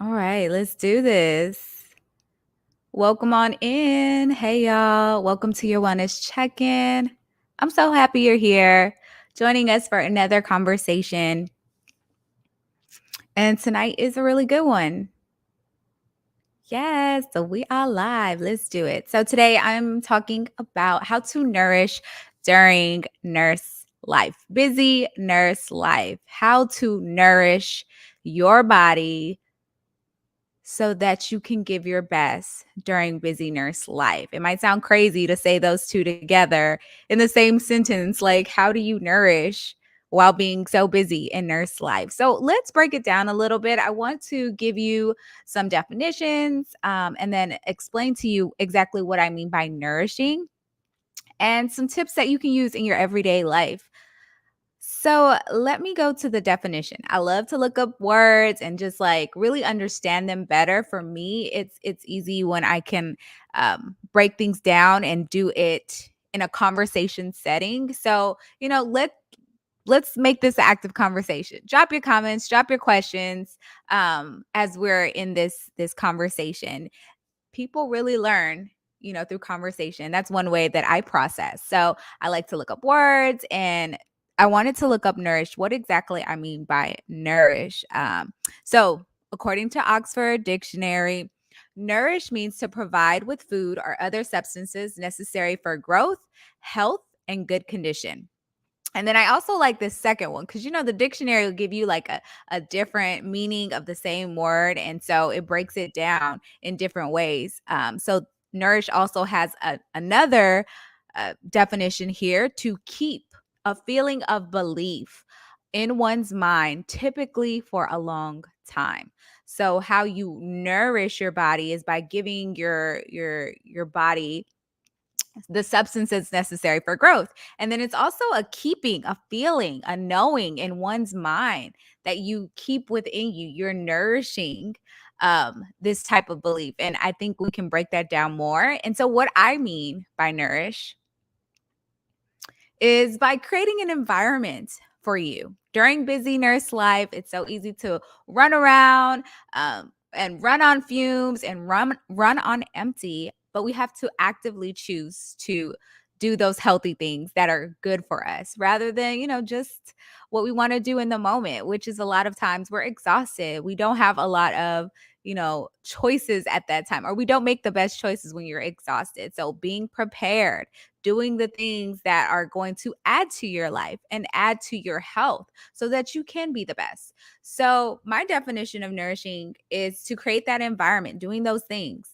All right, let's do this. Welcome on in. Hey, y'all. Welcome to your Wellness Check In. I'm so happy you're here joining us for another conversation. And tonight is a really good one. Yes, so we are live. Let's do it. So today I'm talking about how to nourish during nurse life, busy nurse life, how to nourish your body so that you can give your best during busy nurse life. It might sound crazy to say those two together in the same sentence. Like, how do you nourish while being so busy in nurse life? So, let's break it down a little bit. I want to give you some definitions and then explain to you exactly what I mean by nourishing and some tips that you can use in your everyday life. So let me go to the definition. I love to look up words and just like really understand them better. For me, it's easy when I can break things down and do it in a conversation setting. So let's make this an active conversation. Drop your comments, drop your questions as we're in this conversation. People really learn through conversation. That's one way that I process. So I like to look up words, and I wanted to look up nourish, what exactly I mean by nourish. So according to Oxford Dictionary, nourish means to provide with food or other substances necessary for growth, health, and good condition. And then I also like this second one because the dictionary will give you like a different meaning of the same word. And so it breaks it down in different ways. So nourish also has another definition here: to keep a feeling of belief in one's mind, typically for a long time. So how you nourish your body is by giving your body the substances necessary for growth. And then it's also a keeping, a feeling, a knowing in one's mind that you keep within you. You're nourishing this type of belief. And I think we can break that down more. And so, what I mean by nourish is by creating an environment for you. During busy nurse life, it's so easy to run around and run on fumes and run on empty, but we have to actively choose to do those healthy things that are good for us rather than, just what we want to do in the moment, which is a lot of times we're exhausted. We don't have a lot of choices at that time, or we don't make the best choices when you're exhausted. So being prepared, doing the things that are going to add to your life and add to your health so that you can be the best. So, my definition of nourishing is to create that environment, doing those things.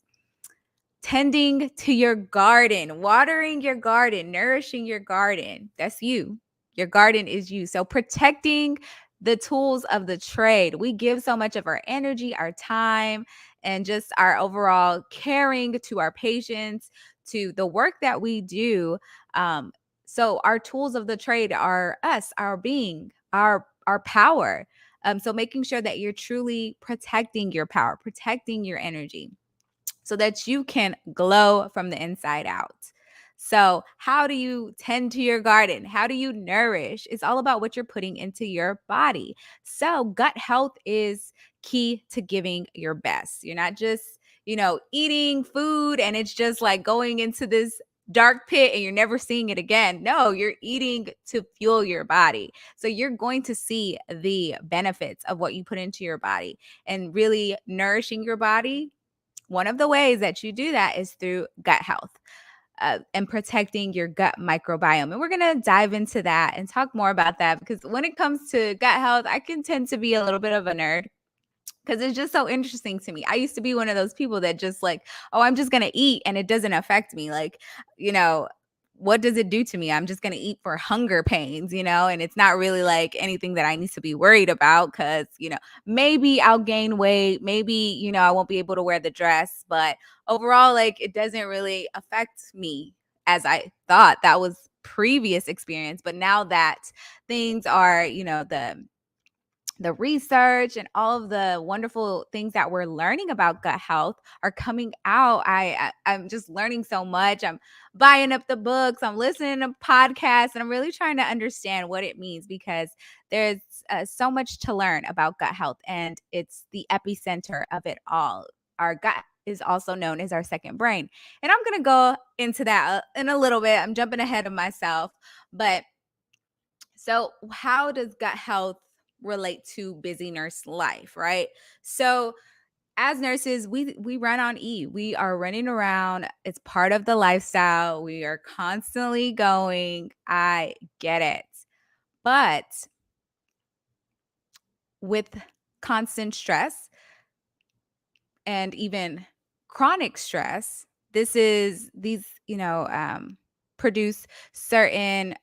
Tending to your garden, watering your garden, nourishing your garden. That's you. Your garden is you. So, protecting the tools of the trade. We give so much of our energy, our time, and just our overall caring to our patients, to the work that we do. So our tools of the trade are us, our being, our power. So making sure that you're truly protecting your power, protecting your energy so that you can glow from the inside out. So, how do you tend to your garden? How do you nourish? It's all about what you're putting into your body. So, gut health is key to giving your best. You're not just, eating food and it's just like going into this dark pit and you're never seeing it again. No, you're eating to fuel your body. So, you're going to see the benefits of what you put into your body, and really nourishing your body. One of the ways that you do that is through gut health and protecting your gut microbiome. And we're going to dive into that and talk more about that, because when it comes to gut health, I can tend to be a little bit of a nerd because it's just so interesting to me. I used to be one of those people that just like, oh, I'm just going to eat and it doesn't affect me. Like, you know, what does it do to me? I'm just going to eat for hunger pains, and it's not really like anything that I need to be worried about because, maybe I'll gain weight. Maybe, I won't be able to wear the dress. But overall, like, it doesn't really affect me as I thought. That was previous experience. But now that things are, the research and all of the wonderful things that we're learning about gut health are coming out. I'm just learning so much. I'm buying up the books, I'm listening to podcasts, and I'm really trying to understand what it means, because there's so much to learn about gut health, and it's the epicenter of it all. Our gut is also known as our second brain. And I'm going to go into that in a little bit. I'm jumping ahead of myself, but so, how does gut health relate to busy nurse life, right? So, as nurses, we run on E. We are running around. It's part of the lifestyle. We are constantly going. I get it. But with constant stress and even chronic stress, these, produce certain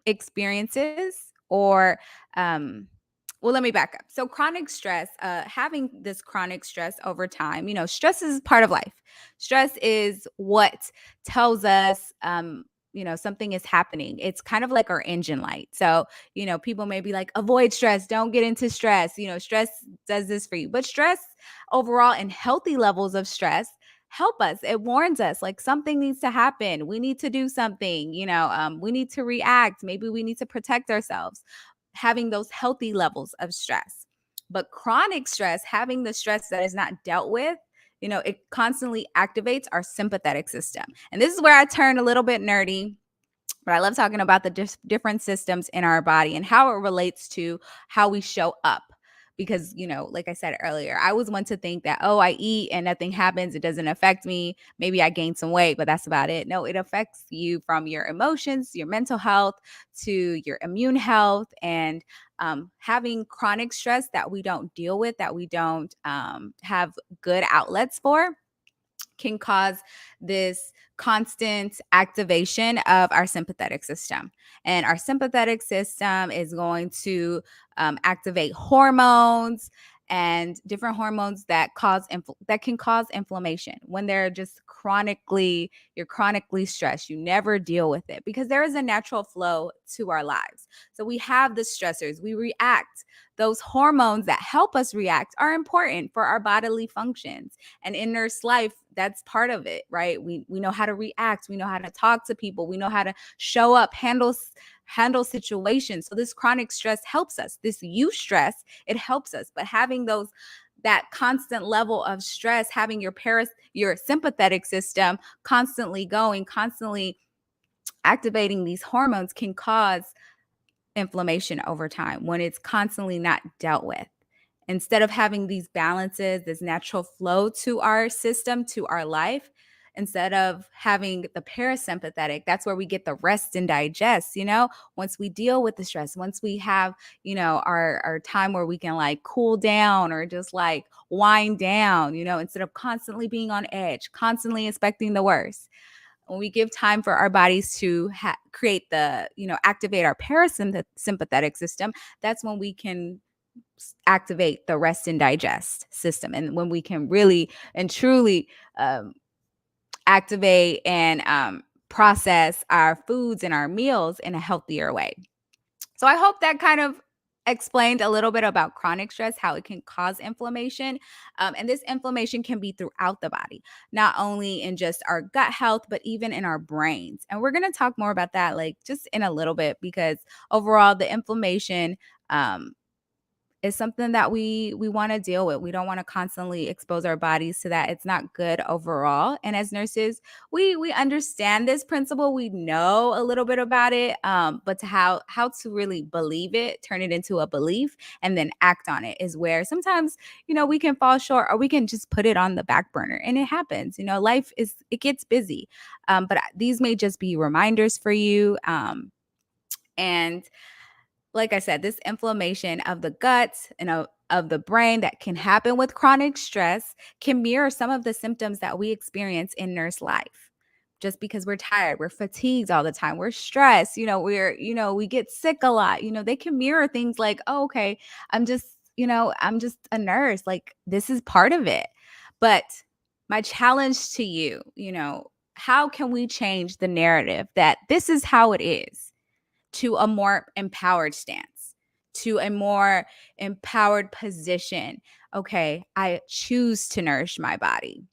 experiences, or well, let me back up. So chronic stress, having this chronic stress over time, stress is part of life. Stress is what tells us something is happening. It's kind of like our engine light. So people may be like, avoid stress, don't get into stress. Stress does this for you. But stress overall, and healthy levels of stress, help us. It warns us like something needs to happen. We need to do something, we need to react. Maybe we need to protect ourselves, having those healthy levels of stress. But chronic stress, having the stress that is not dealt with, it constantly activates our sympathetic system. And this is where I turn a little bit nerdy, but I love talking about the different systems in our body and how it relates to how we show up. Because, like I said earlier, I was one to think that, oh, I eat and nothing happens. It doesn't affect me. Maybe I gain some weight, but that's about it. No, it affects you from your emotions, your mental health, to your immune health, and having chronic stress that we don't deal with, that we don't have good outlets for, can cause this constant activation of our sympathetic system. And our sympathetic system is going to activate hormones and different hormones that that can cause inflammation. When they're just you're chronically stressed, you never deal with it, because there is a natural flow to our lives. So we have the stressors, we react. Those hormones that help us react are important for our bodily functions. And in nurse life, that's part of it, right? We know how to react, we know how to talk to people, we know how to show up, handle situations. So this chronic stress helps us. This eustress, it helps us. But having that constant level of stress, having your sympathetic system constantly going, constantly activating these hormones, can cause inflammation over time when it's constantly not dealt with. Instead of having these balances, this natural flow to our system, to our life, instead of having the parasympathetic, that's where we get the rest and digest. Once we deal with the stress, once we have, our time where we can like cool down or just like wind down, instead of constantly being on edge, constantly expecting the worst. When we give time for our bodies to create activate our parasympathetic system, that's when we can activate the rest and digest system. And when we can really and truly activate and process our foods and our meals in a healthier way. So I hope that kind of explained a little bit about chronic stress, how it can cause inflammation. And this inflammation can be throughout the body, not only in just our gut health, but even in our brains. And we're going to talk more about that like just in a little bit, because overall the inflammation is something that we want to deal with. We don't want to constantly expose our bodies to that. It's not good overall. And as nurses, we understand this principle. We know a little bit about it, but to how to really believe it, turn it into a belief, and then act on it is where sometimes we can fall short, or we can just put it on the back burner. And it happens. Life it gets busy, but these may just be reminders for you. And like I said, this inflammation of the gut and of the brain that can happen with chronic stress can mirror some of the symptoms that we experience in nurse life. Just because we're tired, we're fatigued all the time, we're stressed, we get sick a lot, they can mirror things like, oh, okay, I'm just a nurse. Like, this is part of it. But my challenge to you, how can we change the narrative that this is how it is, to a more empowered stance, to a more empowered position. Okay, I choose to nourish my body.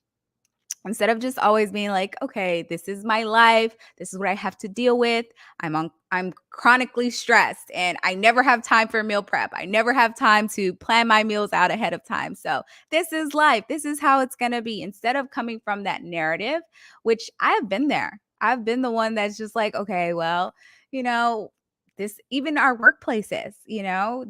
Instead of just always being like, okay, this is my life, this is what I have to deal with. I'm chronically stressed and I never have time for meal prep. I never have time to plan my meals out ahead of time. So, this is life. This is how it's going to be. Instead of coming from that narrative, which I have been there. I've been the one that's just like, okay, well, you know, this even our workplaces,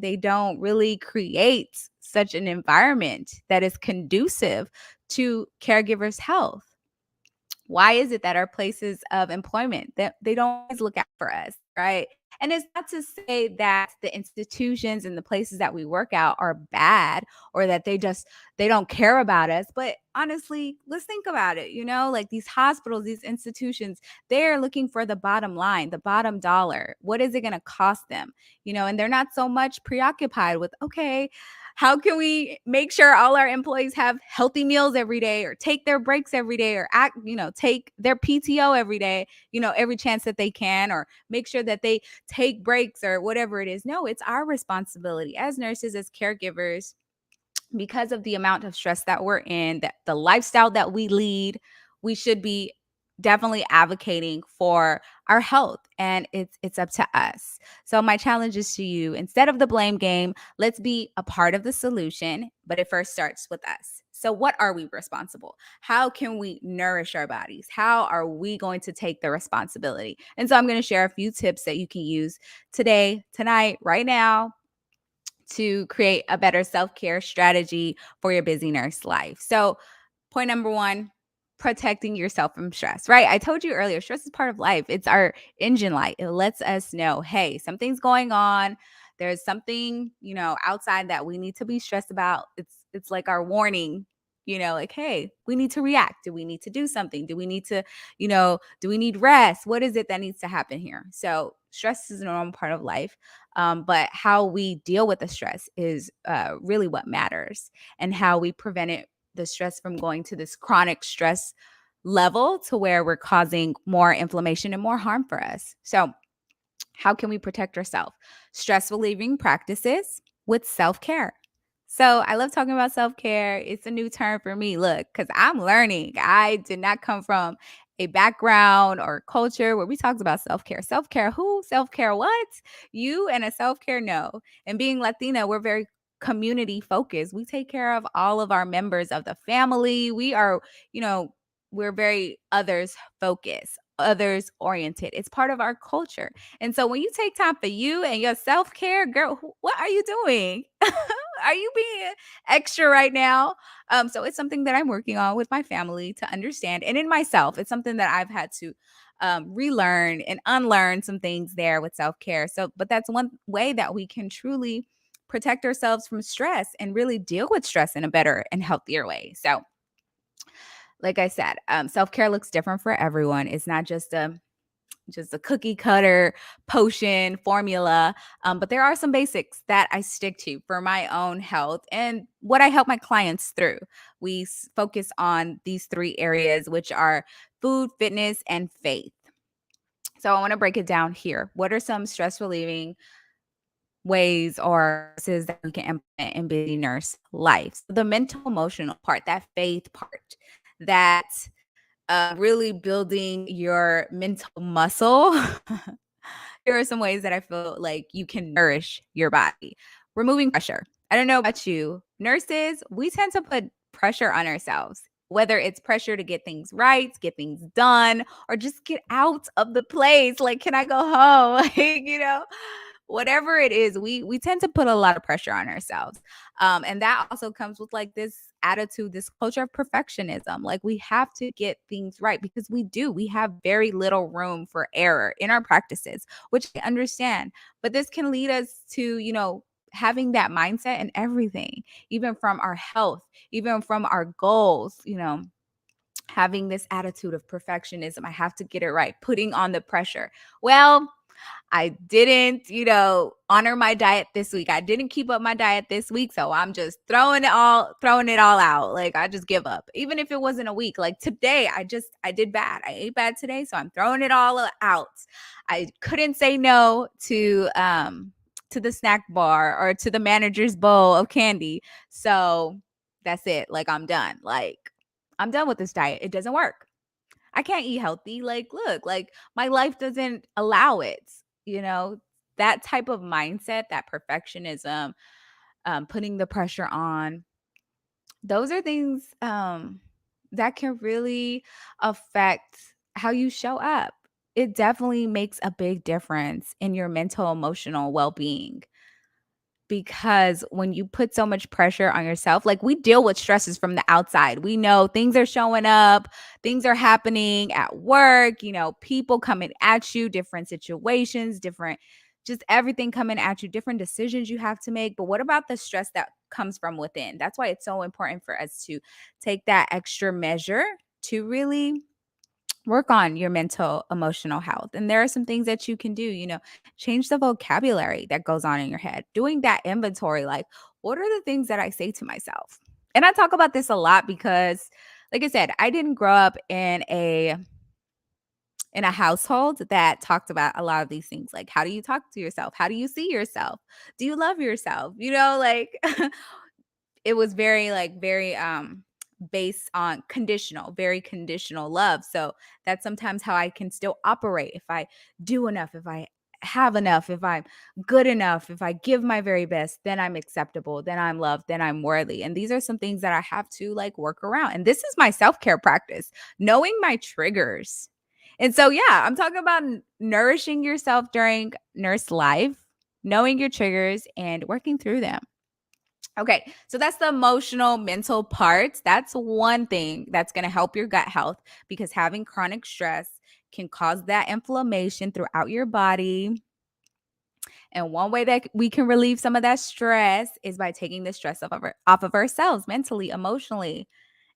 they don't really create such an environment that is conducive to caregivers' health. Why is it that our places of employment that they don't always look out for us, right? And it's not to say that the institutions and the places that we work out are bad or that they don't care about us, but honestly, let's think about it, like these hospitals, these institutions, they're looking for the bottom line, the bottom dollar. What is it going to cost them? And they're not so much preoccupied with, okay, how can we make sure all our employees have healthy meals every day or take their breaks every day or take their PTO every day, every chance that they can, or make sure that they take breaks or whatever it is. No, it's our responsibility as nurses, as caregivers, because of the amount of stress that we're in, that the lifestyle that we lead, we should be definitely advocating for our health, and it's up to us. So my challenge is to you, instead of the blame game, let's be a part of the solution, but it first starts with us. So what are we responsible? How can we nourish our bodies? How are we going to take the responsibility? And so I'm going to share a few tips that you can use today, tonight, right now, to create a better self-care strategy for your busy nurse life. So, point number 1, protecting yourself from stress, right? I told you earlier, stress is part of life. It's our engine light. It lets us know, hey, something's going on. There's something, outside that we need to be stressed about. It's like our warning, like, hey, we need to react. Do we need to do something? Do we need to, do we need rest? What is it that needs to happen here? So, stress is a normal part of life. But how we deal with the stress is really what matters, and how we prevent the stress from going to this chronic stress level to where we're causing more inflammation and more harm for us. So, how can we protect ourselves? Stress relieving practices with self care. So, I love talking about self care. It's a new term for me. Look, because I'm learning. I did not come from a background or culture where we talked about self care. Self care, who? Self care, what? You and a self care, no. And being Latina, we're very community focused. We take care of all of our members of the family. We are, we're very others focused, others oriented. It's part of our culture. And so when you take time for you and your self-care, girl, what are you doing? Are you being extra right now? So it's something that I'm working on with my family to understand. And in myself, it's something that I've had to relearn and unlearn some things there with self-care. So, but that's one way that we can truly protect ourselves from stress and really deal with stress in a better and healthier way. So, like I said, self-care looks different for everyone. It's not just a cookie cutter potion formula. But there are some basics that I stick to for my own health and what I help my clients through. We focus on these 3 areas, which are food, fitness, and faith. So I want to break it down here. What are some stress relieving ways or practices that we can implement in busy nurse life? So the mental emotional part, that faith part, that really building your mental muscle. Here are some ways that I feel like you can nourish your body. Removing pressure. I don't know about you. Nurses, we tend to put pressure on ourselves, whether it's pressure to get things right, get things done, or just get out of the place. Like, can I go home? Like, whatever it is, we tend to put a lot of pressure on ourselves. And that also comes with like this attitude, this culture of perfectionism. Like, we have to get things right because we have very little room for error in our practices, which I understand. But this can lead us to, having that mindset in everything, even from our health, even from our goals, having this attitude of perfectionism. I have to get it right, putting on the pressure. Well, I didn't, honor my diet this week. I didn't keep up my diet this week. So I'm just throwing it all out. Like, I just give up. Even if it wasn't a week, like today, I did bad. I ate bad today. So I'm throwing it all out. I couldn't say no to to the snack bar or to the manager's bowl of candy. So that's it. Like, I'm done. Like, I'm done with this diet. It doesn't work. I can't eat healthy. Like, look, like my life doesn't allow it. You know, that type of mindset, that perfectionism, putting the pressure on, those are things that can really affect how you show up. It definitely makes a big difference in your mental, emotional well being because when you put so much pressure on yourself, like we deal with stresses from the outside. We know things are showing up, things are happening at work, you know, people coming at you, different situations, different, just everything coming at you, different decisions you have to make. But what about the stress that comes from within? That's why it's so important for us to take that extra measure to really work on your mental emotional health. And there are some things that you can do, you know, change the vocabulary that goes on in your head, doing that inventory, like what are the things that I say to myself? And I talk about this a lot because like I said, I didn't grow up in a household that talked about a lot of these things, like how do you talk to yourself, how do you see yourself, do you love yourself, you know, like it was very based on conditional, very conditional love. So that's sometimes how I can still operate. If I do enough, if I have enough, if I'm good enough, if I give my very best, then I'm acceptable, then I'm loved, then I'm worthy. And these are some things that I have to like work around. And this is my self-care practice, knowing my triggers. And so yeah, I'm talking about nourishing yourself during nurse life, knowing your triggers and working through them. Okay, so that's the emotional, mental parts. That's one thing that's going to help your gut health because having chronic stress can cause that inflammation throughout your body. And one way that we can relieve some of that stress is by taking the stress off of ourselves mentally, emotionally.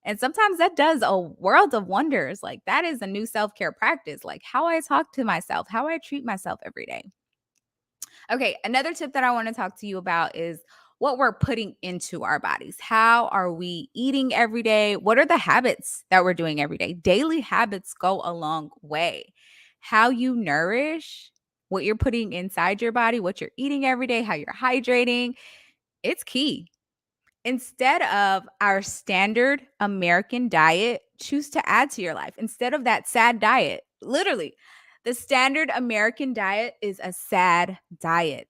And sometimes that does a world of wonders. Like that is a new self care practice, like how I talk to myself, how I treat myself every day. Okay, another tip that I want to talk to you about is what we're putting into our bodies. How are we eating every day? What are the habits that we're doing every day? Daily habits go a long way. How you nourish, what you're putting inside your body, what you're eating every day, how you're hydrating, it's key. Instead of our standard American diet, choose to add to your life instead of that sad diet. Literally, the standard American diet is a sad diet.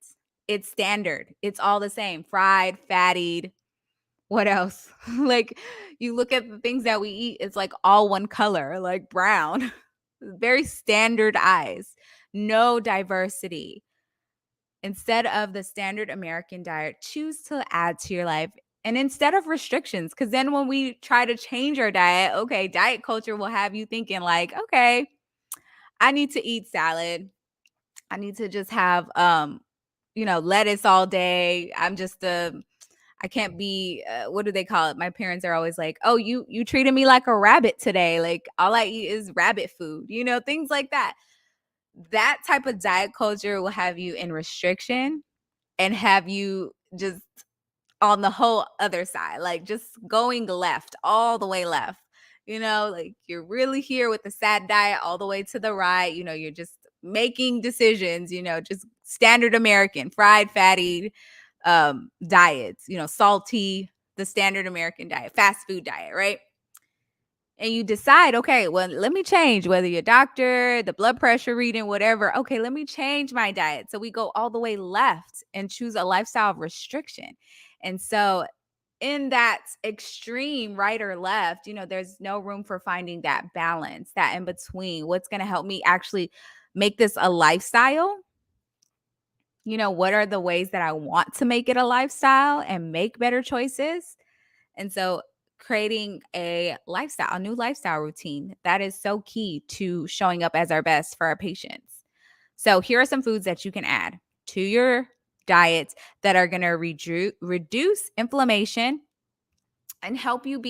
It's standard. It's all the same. Fried, fattied, what else? Like you look at the things that we eat, it's like all one color, like brown. Very standard eyes. No diversity. Instead of the standard American diet, choose to add to your life. And instead of restrictions, because then when we try to change our diet, okay, diet culture will have you thinking, like, okay, I need to eat salad. I need to just have, lettuce all day. I can't be, what do they call it? My parents are always like, oh, you treated me like a rabbit today. Like, all I eat is rabbit food, things like that. That type of diet culture will have you in restriction and have you just on the whole other side, like just going left, all the way left. Like you're really here with the sad diet all the way to the right. You're just making decisions, just standard American, fried, fatty diets, salty, the standard American diet, fast food diet, right? And you decide, okay, well, let me change, whether you're a doctor, the blood pressure reading, whatever. Okay, let me change my diet. So we go all the way left and choose a lifestyle of restriction. And so in that extreme right or left, there's no room for finding that balance, that in between. What's going to help me actually make this a lifestyle? What are the ways that I want to make it a lifestyle and make better choices? And so creating a new lifestyle routine, that is so key to showing up as our best for our patients. So here are some foods that you can add to your diet that are going to reduce inflammation and help you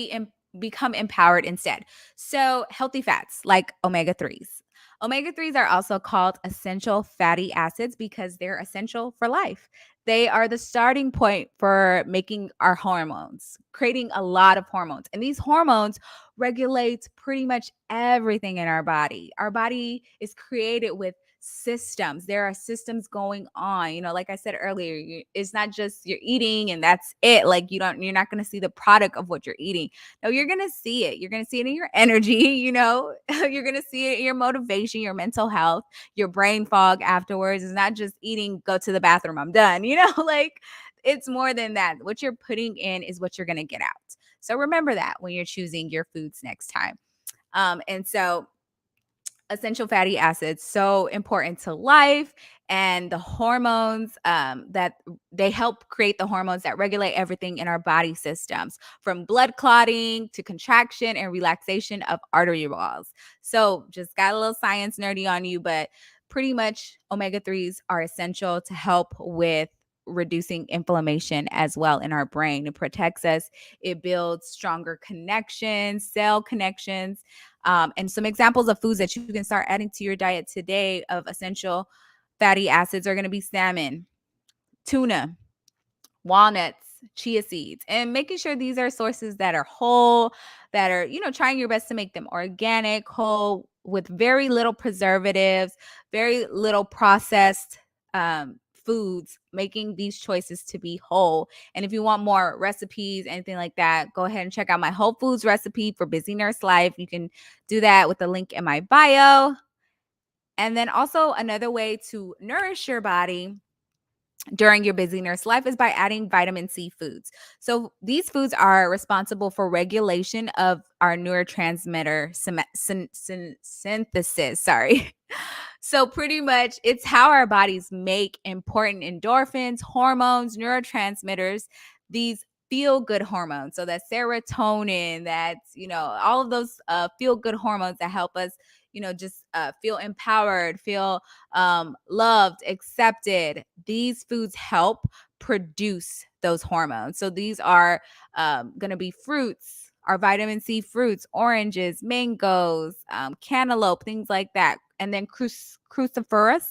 become empowered instead. So healthy fats like omega-3s. Omega-3s are also called essential fatty acids because they're essential for life. They are the starting point for making our hormones, creating a lot of hormones. And these hormones regulate pretty much everything in our body. Our body is created with systems. There are systems going on. Like I said earlier, it's not just you're eating and that's it. Like you're not going to see the product of what you're eating. No, you're going to see it. You're going to see it in your energy, you're going to see it in your motivation, your mental health, your brain fog afterwards. It's not just eating, go to the bathroom, I'm done, like it's more than that. What you're putting in is what you're going to get out. So remember that when you're choosing your foods next time. And so essential fatty acids, so important to life, and the hormones that they help create the hormones that regulate everything in our body systems, from blood clotting to contraction and relaxation of artery walls. So just got a little science nerdy on you, but pretty much omega-3s are essential to help with reducing inflammation as well in our brain. It protects us. It builds stronger connections, cell connections. And some examples of foods that you can start adding to your diet today of essential fatty acids are going to be salmon, tuna, walnuts, chia seeds, and making sure these are sources that are whole, that are, trying your best to make them organic, whole, with very little preservatives, very little processed foods, making these choices to be whole. And if you want more recipes, anything like that, go ahead and check out my Whole Foods recipe for Busy Nurse Life. You can do that with the link in my bio. And then also another way to nourish your body during your busy nurse life is by adding vitamin C foods. So these foods are responsible for regulation of our neurotransmitter synthesis. Sorry. So pretty much it's how our bodies make important endorphins, hormones, neurotransmitters, these feel good hormones. So that serotonin, that's, all of those feel good hormones that help us, just feel empowered, feel loved, accepted. These foods help produce those hormones. So these are going to be fruits, our vitamin C fruits, oranges, mangoes, cantaloupe, things like that. And then cruciferous.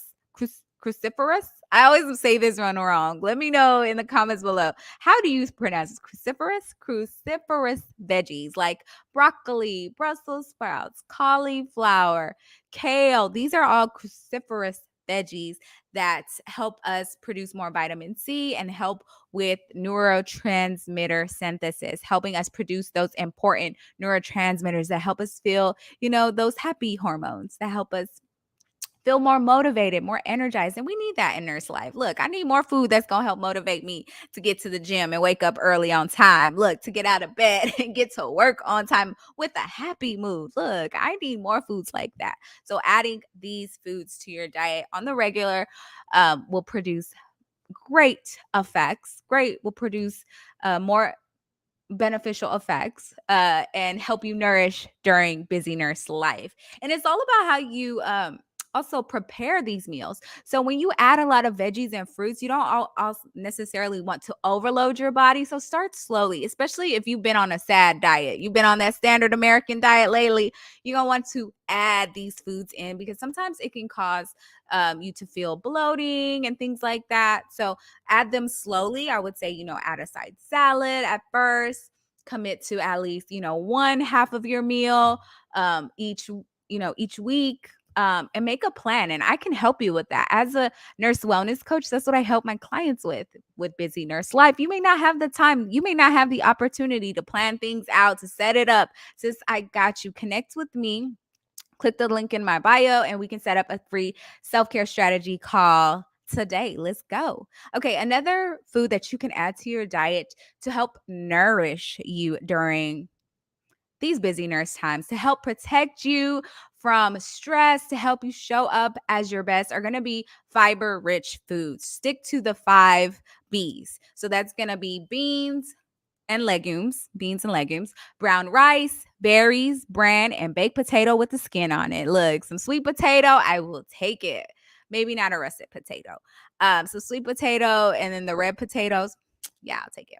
I always say this one wrong. Let me know in the comments below. How do you pronounce it? Cruciferous veggies like broccoli, Brussels sprouts, cauliflower, kale. These are all cruciferous veggies that help us produce more vitamin C and help with neurotransmitter synthesis, helping us produce those important neurotransmitters that help us feel, those happy hormones that help us feel more motivated, more energized. And we need that in nurse life. Look, I need more food that's going to help motivate me to get to the gym and wake up early on time. Look, to get out of bed and get to work on time with a happy mood. Look, I need more foods like that. So adding these foods to your diet on the regular will produce great effects. Will produce more beneficial effects and help you nourish during busy nurse life. And it's all about how you also prepare these meals. So when you add a lot of veggies and fruits, you don't all necessarily want to overload your body. So start slowly, especially if you've been on a sad diet. You've been on that standard American diet lately. You're going to want to add these foods in because sometimes it can cause you to feel bloating and things like that. So add them slowly. I would say, add a side salad at first. Commit to at least, one half of your meal each week. And make a plan. And I can help you with that. As a nurse wellness coach, that's what I help my clients with busy nurse life. You may not have the time. You may not have the opportunity to plan things out, to set it up. Since I got you, connect with me. Click the link in my bio and we can set up a free self-care strategy call today. Let's go. Okay, another food that you can add to your diet to help nourish you during these busy nurse times, to help protect you from stress, to help you show up as your best, are going to be fiber rich foods. Stick to the 5 B's. So that's going to be beans and legumes, brown rice, berries, bran, and baked potato with the skin on it. Look, some sweet potato, I will take it. Maybe not a russet potato. So sweet potato and then the red potatoes. Yeah, I'll take it.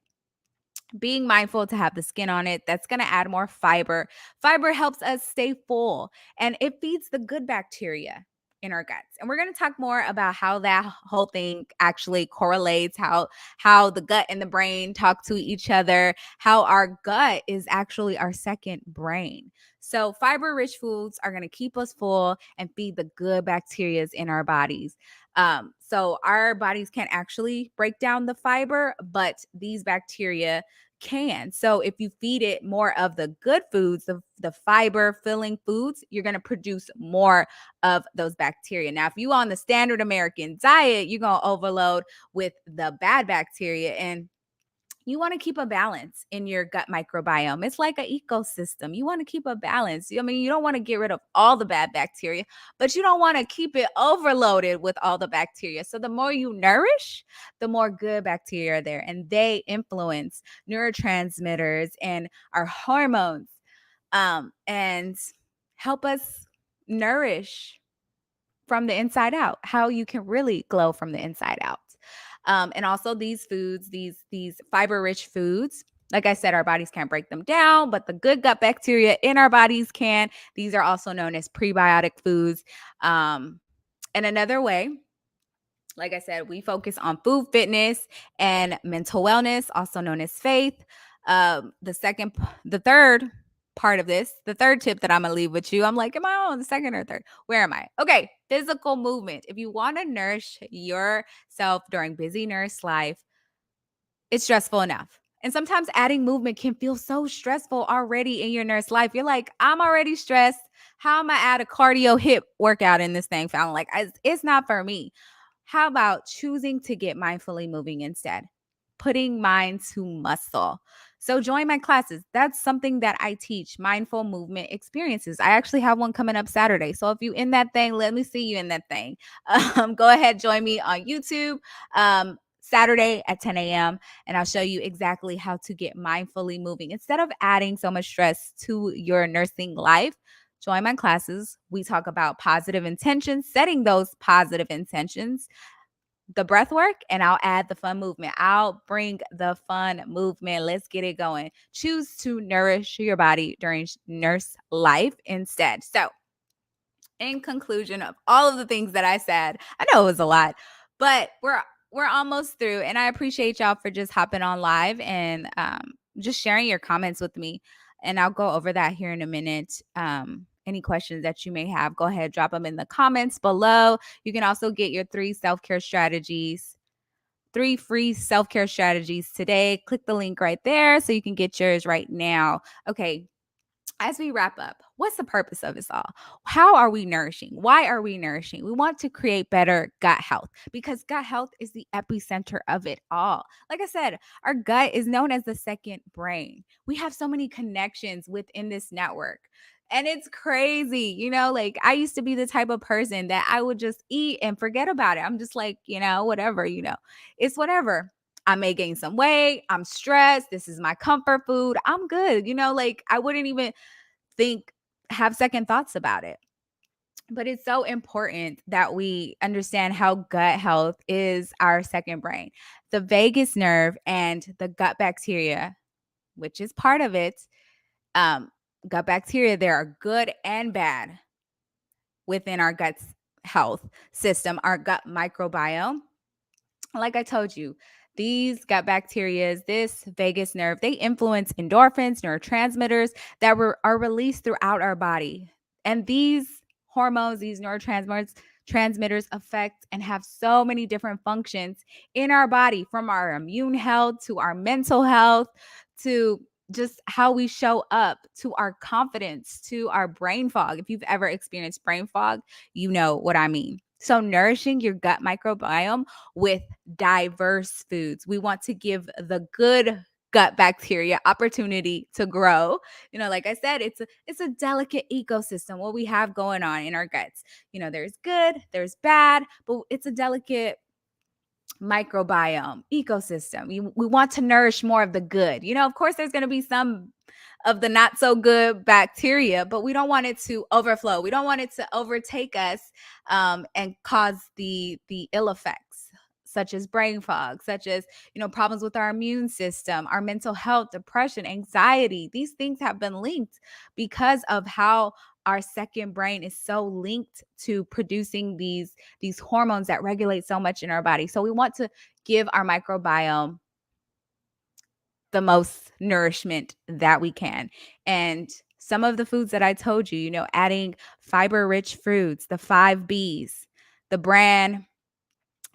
Being mindful to have the skin on it, that's going to add more fiber. Fiber helps us stay full and it feeds the good bacteria. in our guts. And we're going to talk more about how that whole thing actually correlates, how the gut and the brain talk to each other, how our gut is actually our second brain. So fiber rich foods are going to keep us full and feed the good bacteria in our bodies. So our bodies can't actually break down the fiber, but these bacteria can. So if you feed it more of the good foods, the fiber filling foods, you're going to produce more of those bacteria. Now, if you on the standard American diet, you're going to overload with the bad bacteria, and you want to keep a balance in your gut microbiome. It's like an ecosystem. You want to keep a balance. I mean, you don't want to get rid of all the bad bacteria, but you don't want to keep it overloaded with all the bacteria. So the more you nourish, the more good bacteria are there, and they influence neurotransmitters and our hormones, and help us nourish from the inside out, how you can really glow from the inside out. And also these foods, these fiber rich foods, like I said, our bodies can't break them down, but the good gut bacteria in our bodies can. These are also known as prebiotic foods. And another way, like I said, we focus on food fitness and mental wellness, also known as faith. The third part of this, the third tip that I'm gonna leave with you, I'm like, am I on the second or third? Where am I? Okay, physical movement. If you want to nourish yourself during busy nurse life, it's stressful enough. And sometimes adding movement can feel so stressful already in your nurse life. You're like, I'm already stressed. How am I add a cardio hip workout in this thing? Found like it's not for me. How about choosing to get mindfully moving instead? Putting mind to muscle. So join my classes. That's something that I teach, mindful movement experiences. I actually have one coming up Saturday. So if you in that thing, let me see you in that thing. Go ahead, join me on YouTube. Saturday at 10 a.m. and I'll show you exactly how to get mindfully moving. Instead of adding so much stress to your nursing life, join my classes. We talk about positive intentions, setting those positive intentions, the breath work, and I'll add the fun movement. I'll bring the fun movement. Let's get it going. Choose to nourish your body during nurse life instead. So, in conclusion of all of the things that I said, I know it was a lot, but we're almost through, and I appreciate y'all for just hopping on live and just sharing your comments with me. And I'll go over that here in a minute. Any questions that you may have, go ahead, drop them in the comments below. You can also get your three free self-care strategies today. Click the link right there so you can get yours right now. Okay, as we wrap up, what's the purpose of this all? How are we nourishing? Why are we nourishing? We want to create better gut health because gut health is the epicenter of it all. Like I said, our gut is known as the second brain. We have so many connections within this network. And it's crazy, like I used to be the type of person that I would just eat and forget about it. I'm just like, whatever, it's whatever. I may gain some weight. I'm stressed. This is my comfort food. I'm good. Like I wouldn't even have second thoughts about it. But it's so important that we understand how gut health is our second brain. The vagus nerve and the gut bacteria, which is part of it, gut bacteria, there are good and bad within our gut health system, our gut microbiome. Like I told you, these gut bacteria, this vagus nerve, they influence endorphins, neurotransmitters that are released throughout our body. And these hormones, these neurotransmitters affect and have so many different functions in our body, from our immune health to our mental health to just how we show up, to our confidence, to our brain fog. If you've ever experienced brain fog, you know what I mean. So nourishing your gut microbiome with diverse foods. We want to give the good gut bacteria opportunity to grow. Like I said, it's a delicate ecosystem what we have going on in our guts. There's good, there's bad, but it's a delicate microbiome ecosystem. We want to nourish more of the good. Of course there's going to be some of the not so good bacteria, but we don't want it to overflow. We don't want it to overtake us, and cause the ill effects, such as brain fog, such as problems with our immune system, our mental health, depression, anxiety. These things have been linked because of how our second brain is so linked to producing these hormones that regulate so much in our body. So we want to give our microbiome the most nourishment that we can. And some of the foods that I told you, adding fiber rich foods, the 5 B's, the bran,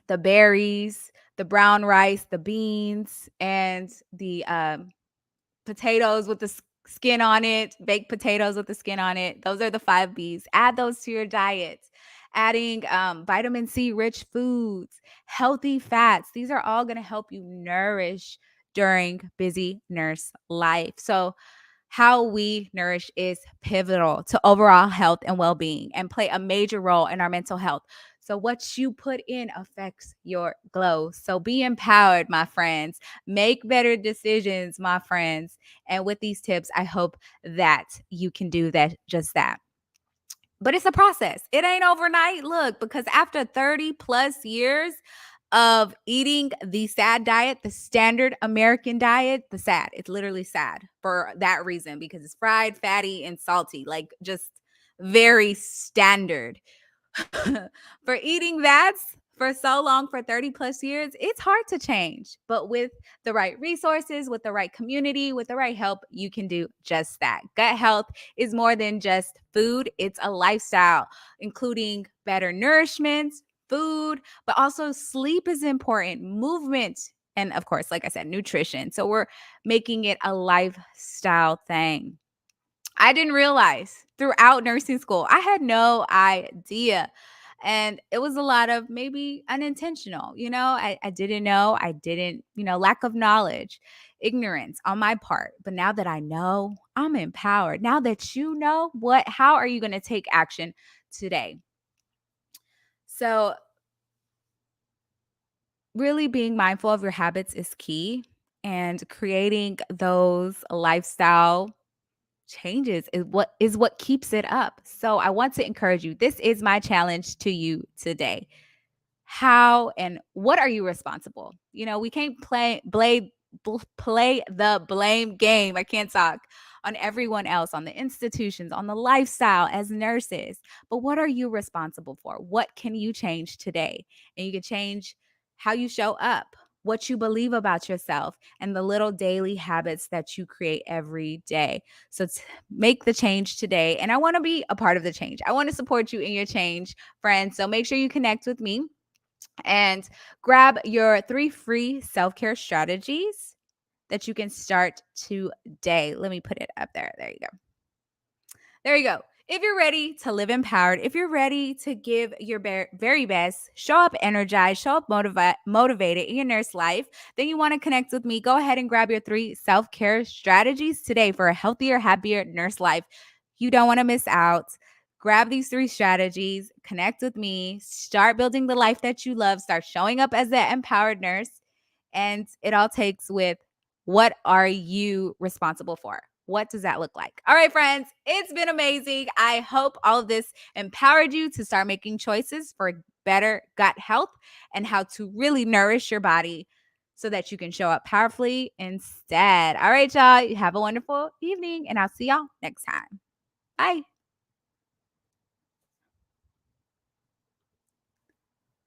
the berries, the brown rice, the beans, and the potatoes with the skin on it, baked potatoes with the skin on it. Those are the 5 B's. Add those to your diet. Adding vitamin C rich foods, healthy fats. These are all going to help you nourish during busy nurse life. So, how we nourish is pivotal to overall health and well being and play a major role in our mental health. So, what you put in affects your glow. So, be empowered, my friends. Make better decisions, my friends. And with these tips, I hope that you can do that, just that. But it's a process. It ain't overnight. Look, because after 30 plus years of eating the SAD diet, the standard American diet, the SAD, it's literally sad for that reason because it's fried, fatty, and salty, like just very standard. For eating that for so long, for 30 plus years, it's hard to change. But with the right resources, with the right community, with the right help, you can do just that. Gut health is more than just food, it's a lifestyle, including better nourishment, food, but also sleep is important, movement, and of course, like I said, nutrition. So we're making it a lifestyle thing. I didn't realize throughout nursing school, I had no idea. And it was a lot of maybe unintentional, I didn't know. I didn't, lack of knowledge, ignorance on my part. But now that I know, I'm empowered. Now that you know how are you going to take action today? So, really being mindful of your habits is key, and creating those lifestyle changes is what keeps it up. So I want to encourage you. This is my challenge to you today. How and what are you responsible? We can't play the blame game. I can't talk on everyone else, on the institutions, on the lifestyle as nurses. But what are you responsible for? What can you change today? And you can change how you show up, what you believe about yourself, and the little daily habits that you create every day. So make the change today. And I want to be a part of the change. I want to support you in your change, friends. So make sure you connect with me and grab your 3 free self-care strategies that you can start today. Let me put it up there. There you go. There you go. If you're ready to live empowered, if you're ready to give your very best, show up energized, show up motivated in your nurse life, then you want to connect with me. Go ahead and grab your 3 self-care strategies today for a healthier, happier nurse life. You don't want to miss out. Grab these 3 strategies, connect with me, start building the life that you love, start showing up as the empowered nurse. And it all takes with what are you responsible for? What does that look like? All right, friends, it's been amazing. I hope all of this empowered you to start making choices for better gut health and how to really nourish your body so that you can show up powerfully instead. All right, y'all, you have a wonderful evening, and I'll see y'all next time. Bye.